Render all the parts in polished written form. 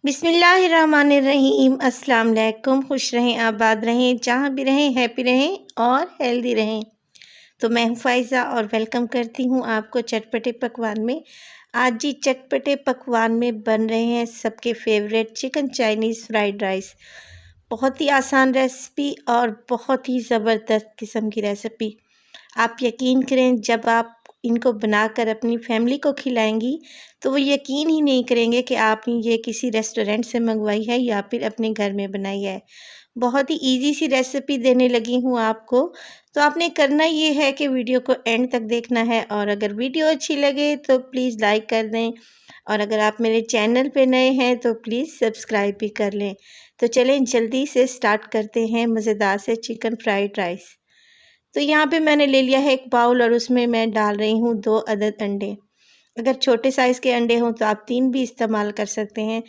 बिस्मिल्लाहिर्रहमानिर्रहीम। अस्सलाम वालेकुम। खुश रहें, आबाद रहें, जहाँ भी रहें हैप्पी रहें और हेल्दी रहें। तो मैं हूँ फ़ाइज़ा और वेलकम करती हूँ आपको चटपटे पकवान में। आज जी चटपटे पकवान में बन रहे हैं सबके favourite chicken Chinese fried rice. बहुत ही आसान रेसिपी और बहुत ही ज़बरदस्त किस्म की रेसिपी। आप यकीन करें, जब आप इनको बनाकर अपनी फैमिली को खिलाएँगी तो वो यकीन ही नहीं करेंगे कि आपने ये किसी रेस्टोरेंट से मंगवाई है या फिर अपने घर में बनाई है। बहुत ही ईज़ी सी रेसिपी देने लगी हूँ आपको। तो आपने करना ये है कि वीडियो को एंड तक देखना है और अगर वीडियो अच्छी लगे तो प्लीज़ लाइक कर दें और अगर आप मेरे चैनल पे नए हैं तो प्लीज़ सब्सक्राइब भी कर लें। तो चलें जल्दी से स्टार्ट करते हैं मज़ेदार से चिकन फ्राइड राइस। तो यहाँ पे मैंने ले लिया है एक बाउल और उसमें मैं डाल रही हूँ 2 अदद अंडे। अगर छोटे साइज़ के अंडे हों तो आप 3 भी इस्तेमाल कर सकते हैं।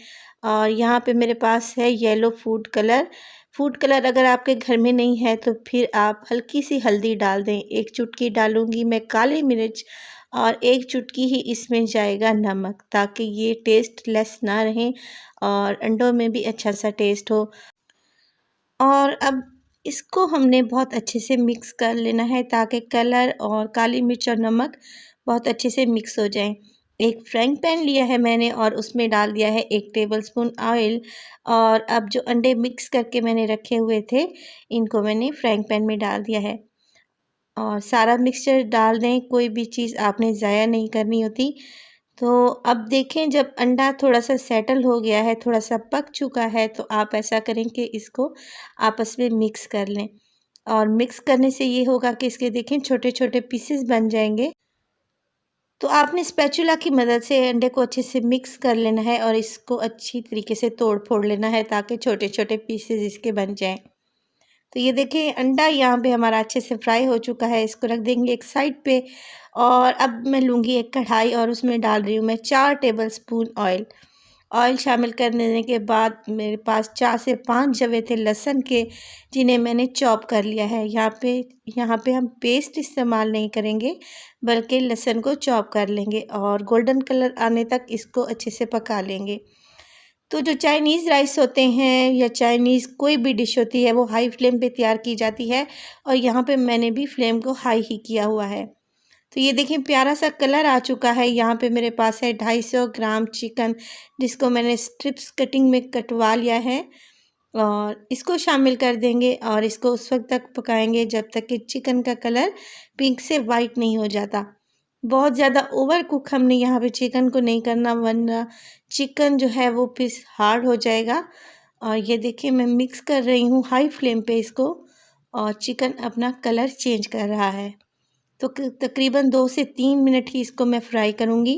और यहाँ पे मेरे पास है yellow food colour. Food colour अगर आपके घर में नहीं है तो फिर आप हल्की सी हल्दी डाल दें। 1 चुटकी डालूँगी मैं काली मिर्च और 1 चुटकी ही इसमें जाएगा नमक, ताकि ये टेस्टलेस ना रहें और अंडों में भी अच्छा-सा टेस्ट हो। और अब इसको हमने बहुत अच्छे से मिक्स कर लेना है ताकि कलर और काली मिर्च और नमक बहुत अच्छे से मिक्स हो जाएं। एक फ्राइंग पैन लिया है मैंने और उसमें डाल दिया है 1 टेबलस्पून ऑयल। और अब जो अंडे मिक्स करके मैंने रखे हुए थे, इनको मैंने फ्राइंग पैन में डाल दिया है और सारा मिक्सचर डाल दें। कोई भी चीज़ आपने ज़ाया नहीं करनी होती। तो अब देखें, जब अंडा थोड़ा-सा सेटल हो गया है, थोड़ा-सा पक चुका है, तो आप ऐसा करें कि इसको आपस में मिक्स कर लें। और मिक्स करने से ये होगा कि इसके देखें छोटे-छोटे पीसेस बन जाएँगे। तो आपने स्पैचुला की मदद से अंडे को अच्छे से मिक्स कर लेना है और इसको अच्छी तरीके से तोड़-फोड़ लेना है ताकि छोटे-छोटे पीसेस इसके बन जाएँ। तो ये देखिए अंडा यहाँ पे हमारा अच्छे से फ्राई हो चुका है, इसको रख देंगे एक साइड पे। और अब मैं लूँगी एक कढ़ाई और उसमें डाल रही हूँ मैं 4 टेबलस्पून ऑयल। ऑयल शामिल कर देने के बाद मेरे पास 4 से 5 जवे थे लहसुन के, जिन्हें मैंने चॉप कर लिया है। यहाँ पे हम पेस्ट इस्तेमाल नहीं करेंगे, बल्कि लहसुन को चॉप कर लेंगे और गोल्डन कलर आने तक इसको अच्छे से पका लेंगे। तो जो चाइनीज़ राइस होते हैं या चाइनीज़ कोई भी डिश होती है, वो हाई फ्लेम पे तैयार की जाती है और यहाँ पे मैंने भी फ्लेम को हाई ही किया हुआ है। तो ये देखिए प्यारा सा कलर आ चुका है। यहाँ पे मेरे पास है 250 ग्राम चिकन, जिसको मैंने स्ट्रिप्स कटिंग में कटवा लिया है और इसको शामिल कर देंगे और इसको उस वक्त तक पकाएंगे जब तक कि चिकन का कलर पिंक से वाइट नहीं हो जाता। बहुत ज़्यादा ओवर कुक हमने यहाँ पे चिकन को नहीं करना, वरना चिकन जो है वो पीस हार्ड हो जाएगा। और ये देखिए मैं मिक्स कर रही हूँ हाई फ्लेम पे इसको और चिकन अपना कलर चेंज कर रहा है। तो तकरीबन 2 से 3 मिनट ही इसको मैं फ्राई करूँगी।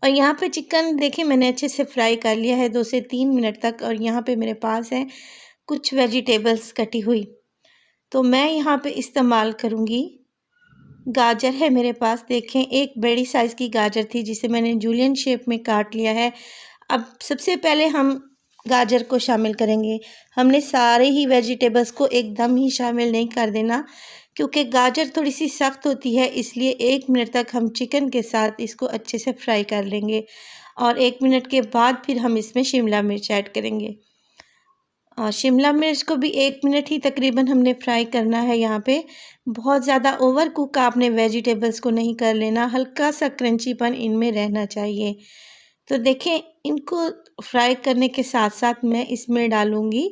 और यहाँ पे चिकन देखिए मैंने अच्छे से फ्राई कर लिया है 2 से 3 मिनट तक। और यहाँ पे मेरे पास है कुछ वेजिटेबल्स कटी हुई, तो मैं यहाँ पे इस्तेमाल करूँगी गाजर है मेरे पास। देखें एक बड़ी साइज़ की गाजर थी जिसे मैंने जूलियन शेप में काट लिया है। अब सबसे पहले हम गाजर को शामिल करेंगे। हमने सारे ही वेजिटेबल्स को एकदम ही शामिल नहीं कर देना, क्योंकि गाजर थोड़ी सी सख्त होती है, इसलिए 1 मिनट तक हम चिकन के साथ इसको अच्छे से फ्राई कर लेंगे और 1 मिनट के बाद फिर हम इसमें शिमला मिर्च ऐड करेंगे। और शिमला मिर्च को भी 1 मिनट ही तकरीबन हमने फ्राई करना है। यहाँ पे बहुत ज़्यादा ओवर कुक आपने वेजिटेबल्स को नहीं कर लेना, हल्का सा क्रंचीपन इनमें रहना चाहिए। तो देखें इनको फ्राई करने के साथ साथ मैं इसमें डालूँगी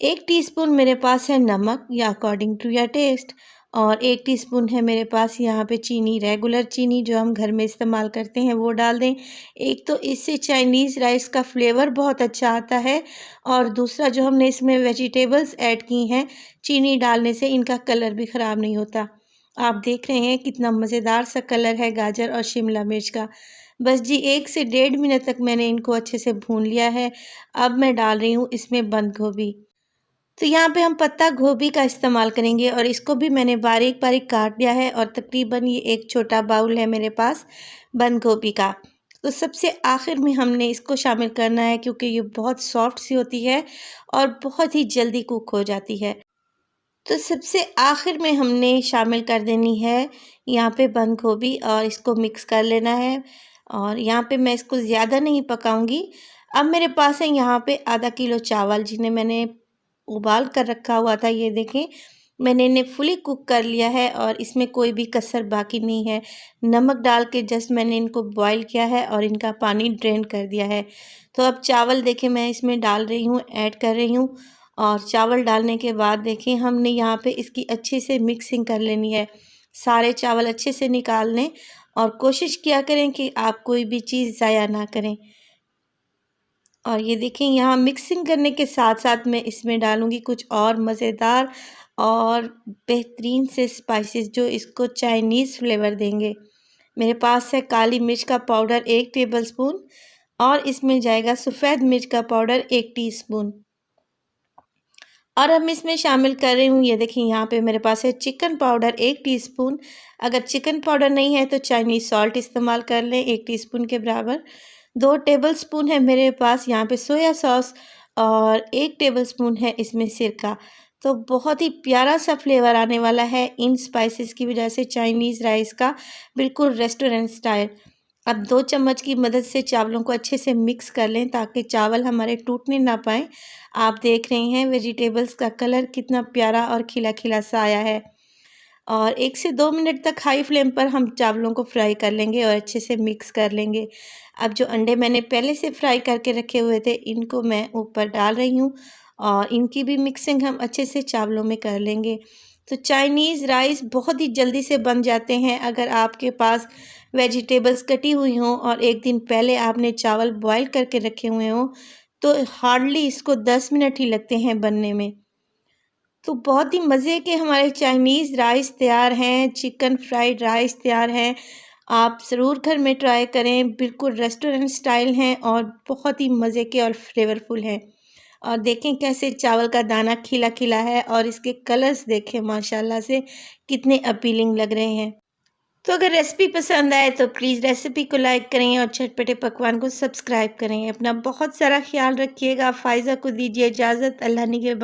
1 टीस्पून मेरे पास है नमक या अकॉर्डिंग टू योर टेस्ट। और 1 टीस्पून है मेरे पास यहाँ पे चीनी, रेगुलर चीनी जो हम घर में इस्तेमाल करते हैं वो डाल दें। एक तो इससे चाइनीज़ राइस का फ्लेवर बहुत अच्छा आता है और दूसरा जो हमने इसमें वेजिटेबल्स ऐड की हैं, चीनी डालने से इनका कलर भी ख़राब नहीं होता। आप देख रहे हैं कितना मज़ेदार सा कलर है गाजर और शिमला मिर्च का। बस जी 1 से 1.5 मिनट तक मैंने इनको अच्छे से भून लिया है। अब मैं डाल रही हूँ इसमें बंद गोभी। तो यहाँ पे हम पत्ता गोभी का इस्तेमाल करेंगे और इसको भी मैंने बारीक-बारीक काट दिया है और तकरीबन ये एक छोटा बाउल है मेरे पास बंद गोभी का। तो सबसे आखिर में हमने इसको शामिल करना है, क्योंकि ये बहुत सॉफ्ट सी होती है और बहुत ही जल्दी कुक हो जाती है। तो सबसे आखिर में हमने शामिल कर देनी है यहाँ पे बंद गोभी और इसको मिक्स कर लेना है। और यहाँ पे मैं इसको ज़्यादा नहीं पकाऊंगी। अब मेरे पास है यहाँ पे आधा किलो चावल, जिन्हें मैंने उबाल कर रखा हुआ था। ये देखें, मैंने इन्हें फुली कुक कर लिया है और इसमें कोई भी कसर बाकी नहीं है। नमक डाल के जस्ट मैंने इनको बॉईल किया है और इनका पानी ड्रेन कर दिया है। तो अब चावल देखें मैं इसमें डाल रही हूँ, ऐड कर रही हूँ। और चावल डालने के बाद देखें, हमने यहाँ पे इसकी अच्छे से मिक्सिंग कर लेनी है। सारे चावल अच्छे से निकाल लें और कोशिश किया करें कि आप कोई भी चीज़ ज़ाया ना करें। और ये देखें, यहाँ मिक्सिंग करने के साथ साथ मैं इसमें डालूँगी कुछ और मज़ेदार और बेहतरीन से स्पाइसेस जो इसको चाइनीज़ फ्लेवर देंगे। मेरे पास है काली मिर्च का पाउडर 1 टेबलस्पून और इसमें जाएगा सफ़ेद मिर्च का पाउडर 1 टीस्पून। और अब मैं इसमें शामिल कर रही हूँ, ये देखिए यहाँ पे मेरे पास है चिकन पाउडर 1 टीस्पून। अगर चिकन पाउडर नहीं है तो चाइनीज़ सॉल्ट इस्तेमाल कर लें 1 टीस्पून के बराबर। 2 टेबलस्पून है मेरे पास यहाँ पे सोया सॉस और 1 टेबलस्पून है इसमें सिरका। तो बहुत ही प्यारा सा फ्लेवर आने वाला है इन स्पाइसेस की वजह से चाइनीज़ राइस का, बिल्कुल रेस्टोरेंट स्टाइल। अब 2 चम्मच की मदद से चावलों को अच्छे से मिक्स कर लें ताकि चावल हमारे टूटने ना पाएँ। आप देख रहे हैं वेजिटेबल्स का कलर कितना प्यारा और खिला-खिला सा आया है। और 1 से 2 मिनट तक हाई फ्लेम पर हम चावलों को फ्राई कर लेंगे और अच्छे से मिक्स कर लेंगे। अब जो अंडे मैंने पहले से फ्राई करके रखे हुए थे, इनको मैं ऊपर डाल रही हूँ और इनकी भी मिक्सिंग हम अच्छे से चावलों में कर लेंगे। तो चाइनीज़ राइस बहुत ही जल्दी से बन जाते हैं अगर आपके पास वेजिटेबल्स कटी हुई हों और 1 दिन पहले आपने चावल बॉयल करके रखे हुए हों, तो हार्डली इसको 10 मिनट ही लगते हैं बनने में। तो बहुत ही मज़े के हमारे चाइनीज़ राइस तैयार हैं, चिकन फ्राइड राइस तैयार हैं। आप ज़रूर घर में ट्राई करें, बिल्कुल रेस्टोरेंट स्टाइल हैं और बहुत ही मज़े के और फ्लेवरफुल हैं। और देखें कैसे चावल का दाना खिला-खिला है और इसके कलर्स देखें माशाल्लाह से कितने अपीलिंग लग रहे हैं। तो अगर रेसिपी पसंद आए तो प्लीज़ रेसिपी को लाइक करें और चटपटे पकवान को सब्सक्राइब करें। अपना बहुत सारा ख्याल रखिएगा। फ़ाइज़ा को दीजिए इजाज़त। अल्लाह निगहबान।